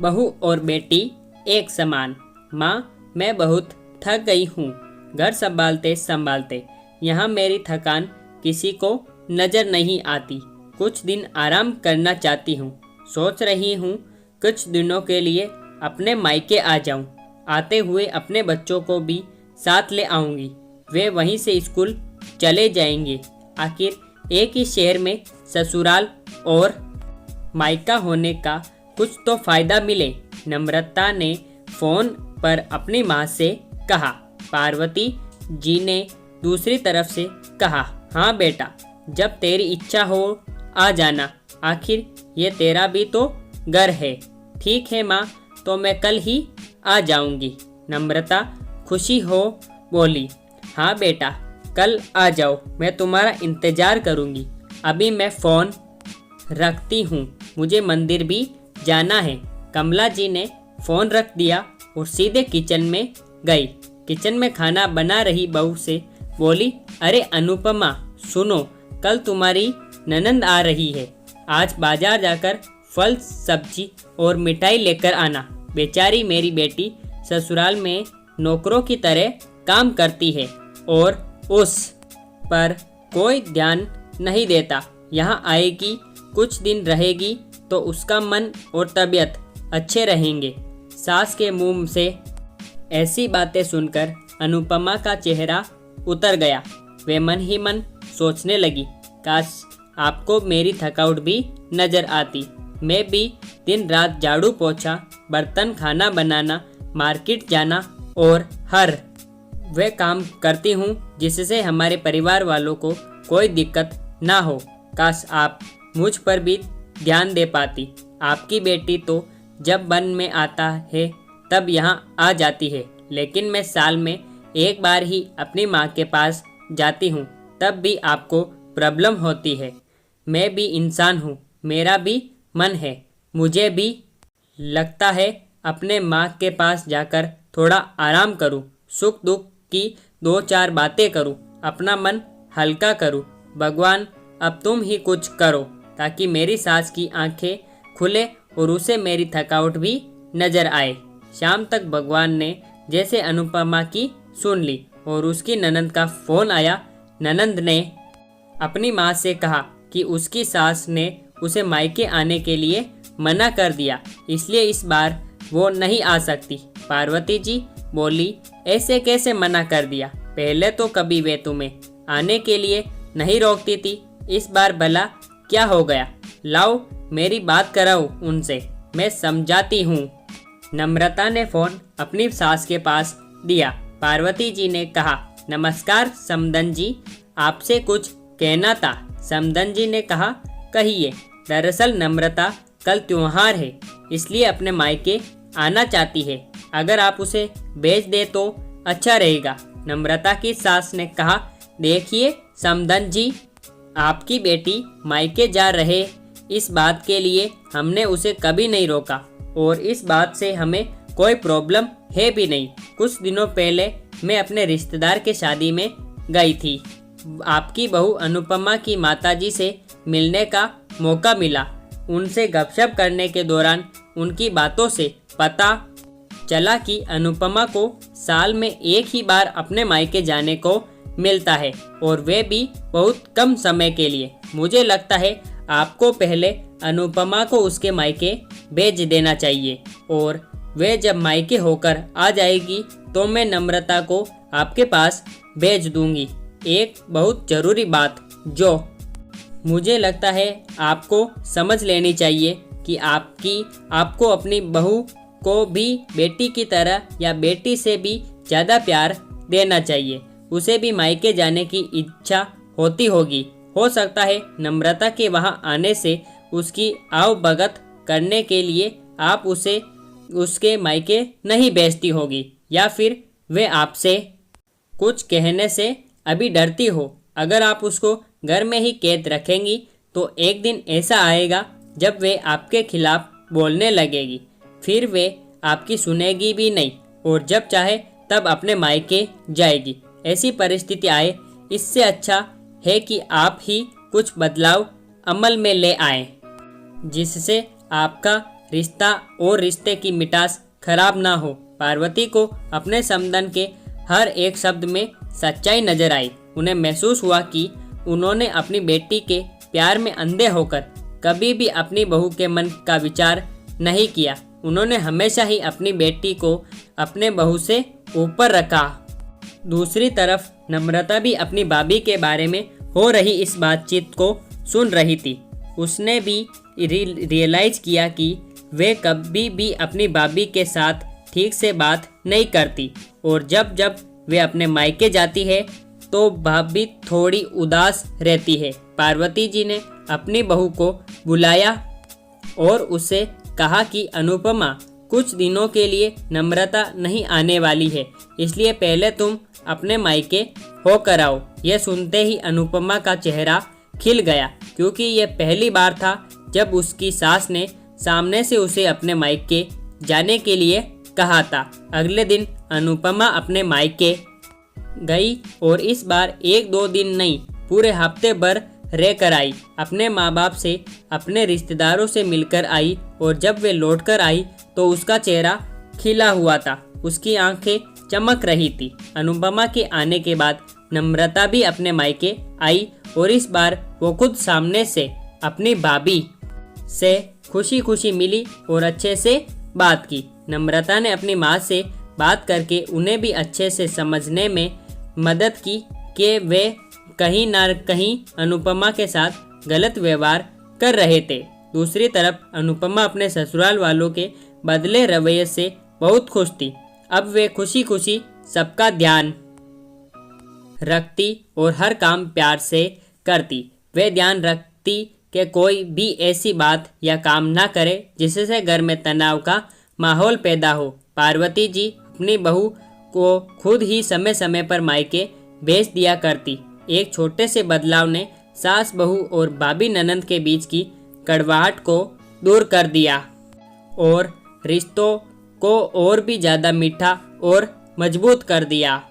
बहू और बेटी एक समान। माँ, मैं बहुत थक गई हूँ घर संभालते संभालते। यहाँ मेरी थकान किसी को नज़र नहीं आती। कुछ दिन आराम करना चाहती हूँ। सोच रही हूँ कुछ दिनों के लिए अपने मायके आ जाऊँ। आते हुए अपने बच्चों को भी साथ ले आऊँगी। वे वहीं से स्कूल चले जाएंगे। आखिर एक ही शहर में ससुराल और मायका होने का कुछ तो फायदा मिले। नम्रता ने फोन पर अपनी माँ से कहा। पार्वती जी ने दूसरी तरफ से कहा, हाँ बेटा, जब तेरी इच्छा हो आ जाना। आखिर ये तेरा भी तो घर है। ठीक है माँ, तो मैं कल ही आ जाऊंगी। नम्रता खुशी हो बोली, हाँ बेटा, कल आ जाओ, मैं तुम्हारा इंतज़ार करूंगी। अभी मैं फ़ोन रखती हूँ, मुझे मंदिर भी जाना है। कमला जी ने फ़ोन रख दिया और सीधे किचन में गई। किचन में खाना बना रही बहू से बोली, अरे अनुपमा, सुनो, कल तुम्हारी ननंद आ रही है। आज बाजार जाकर फल सब्जी और मिठाई लेकर आना। बेचारी मेरी बेटी ससुराल में नौकरों की तरह काम करती है और उस पर कोई ध्यान नहीं देता। यहाँ आएगी, कुछ दिन रहेगी तो उसका मन और तबीयत अच्छे रहेंगे। सास के मुंह से ऐसी बातें सुनकर अनुपमा का चेहरा उतर गया। वे मन ही मन सोचने लगी, काश आपको मेरी थकावट भी नजर आती। मैं भी दिन रात झाड़ू पोछा, बर्तन, खाना बनाना, मार्केट जाना और हर वे काम करती हूँ जिससे हमारे परिवार वालों को कोई दिक्कत ना हो। काश आप मुझ पर भी ध्यान दे पाती। आपकी बेटी तो जब मन में आता है तब यहाँ आ जाती है, लेकिन मैं साल में एक बार ही अपनी माँ के पास जाती हूँ, तब भी आपको प्रॉब्लम होती है। मैं भी इंसान हूँ, मेरा भी मन है। मुझे भी लगता है अपने माँ के पास जाकर थोड़ा आराम करूँ, सुख दुख की 2-4 बातें करूँ, अपना मन हल्का करूँ। भगवान, अब तुम ही कुछ करो ताकि मेरी सास की आंखें खुले और उसे मेरी थकावट भी नजर आए। शाम तक भगवान ने जैसे अनुपमा की सुन ली और उसकी ननंद का फ़ोन आया। ननंद ने अपनी माँ से कहा कि उसकी सास ने उसे मायके आने के लिए मना कर दिया, इसलिए इस बार वो नहीं आ सकती। पार्वती जी बोली, ऐसे कैसे मना कर दिया? पहले तो कभी वे तुम्हें आने के लिए नहीं रोकती थी, इस बार भला क्या हो गया? लाओ मेरी बात कराओ उनसे, मैं समझाती हूँ। नम्रता ने फ़ोन अपनी सास के पास दिया। पार्वती जी ने कहा, नमस्कार समदन जी, आपसे कुछ कहना था। समदन जी ने कहा, कहिए। दरअसल नम्रता कल त्योहार है, इसलिए अपने मायके आना चाहती है। अगर आप उसे भेज दे तो अच्छा रहेगा। नम्रता की सास ने कहा, देखिए समदन जी, आपकी बेटी मायके जा रहे, इस बात के लिए हमने उसे कभी नहीं रोका और इस बात से हमें कोई प्रॉब्लम है भी नहीं। कुछ दिनों पहले मैं अपने रिश्तेदार के शादी में गई थी। आपकी बहू अनुपमा की माताजी से मिलने का मौका मिला। उनसे गपशप करने के दौरान उनकी बातों से पता चला कि अनुपमा को साल में एक ही बार अपने मायके जाने को मिलता है और वे भी बहुत कम समय के लिए। मुझे लगता है आपको पहले अनुपमा को उसके मायके भेज देना चाहिए और वे जब मायके होकर आ जाएगी तो मैं नम्रता को आपके पास भेज दूंगी। एक बहुत ज़रूरी बात जो मुझे लगता है आपको समझ लेनी चाहिए कि आपको अपनी बहू को भी बेटी की तरह या बेटी से भी ज़्यादा प्यार देना चाहिए। उसे भी मायके जाने की इच्छा होती होगी। हो सकता है नम्रता के वहाँ आने से उसकी आवभगत करने के लिए आप उसे उसके मायके नहीं भेजती होगी, या फिर वे आपसे कुछ कहने से अभी डरती हो। अगर आप उसको घर में ही कैद रखेंगी तो एक दिन ऐसा आएगा जब वे आपके खिलाफ बोलने लगेगी, फिर वे आपकी सुनेगी भी नहीं और जब चाहे तब अपने मायके जाएगी। ऐसी परिस्थिति आए, इससे अच्छा है कि आप ही कुछ बदलाव अमल में ले आएं, जिससे आपका रिश्ता और रिश्ते की मिठास खराब ना हो। पार्वती को अपने समधन के हर एक शब्द में सच्चाई नजर आई। उन्हें महसूस हुआ कि उन्होंने अपनी बेटी के प्यार में अंधे होकर कभी भी अपनी बहू के मन का विचार नहीं किया। उन्होंने हमेशा ही अपनी बेटी को अपने बहू से ऊपर रखा। दूसरी तरफ नम्रता भी अपनी भाभी के बारे में हो रही इस बातचीत को सुन रही थी। उसने भी रियलाइज किया कि वे कभी भी अपनी भाभी के साथ ठीक से बात नहीं करती और जब जब वे अपने मायके जाती है तो भाभी थोड़ी उदास रहती है। पार्वती जी ने अपनी बहू को बुलाया और उसे कहा कि अनुपमा, कुछ दिनों के लिए नम्रता नहीं आने वाली है, इसलिए पहले तुम अपने मायके होकर आओ। यह सुनते ही अनुपमा का चेहरा खिल गया, क्योंकि यह पहली बार था जब उसकी सास ने सामने से उसे अपने मायके जाने के लिए कहा था। अगले दिन अनुपमा अपने मायके गई और इस बार 1-2 दिन नहीं, पूरे हफ्ते भर रहकर आई। अपने माँ बाप से, अपने रिश्तेदारों से मिलकर आई और जब वे लौटकर आई तो उसका चेहरा खिला हुआ था, उसकी आंखें चमक रही थी। अनुपमा के आने के बाद नम्रता भी अपने मायके आई और इस बार वो खुद सामने से अपनी भाभी से खुशी खुशी मिली और अच्छे से बात की। नम्रता ने अपनी माँ से बात करके उन्हें भी अच्छे से समझने में मदद की कि वे कहीं ना कहीं अनुपमा के साथ गलत व्यवहार कर रहे थे। दूसरी तरफ अनुपमा अपने ससुराल वालों के बदले रवैये से बहुत खुश थी। अब वे खुशी खुशी सबका ध्यान रखती और हर काम प्यार से करती। वे ध्यान रखती कि कोई भी ऐसी बात या काम ना करे जिससे घर में तनाव का माहौल पैदा हो। पार्वती जी अपनी बहू को खुद ही समय समय पर मायके भेज दिया करती। एक छोटे से बदलाव ने सास बहू और भाभी ननंद के बीच की कड़वाहट को दूर कर दिया और रिश्तों को और भी ज़्यादा मीठा और मजबूत कर दिया।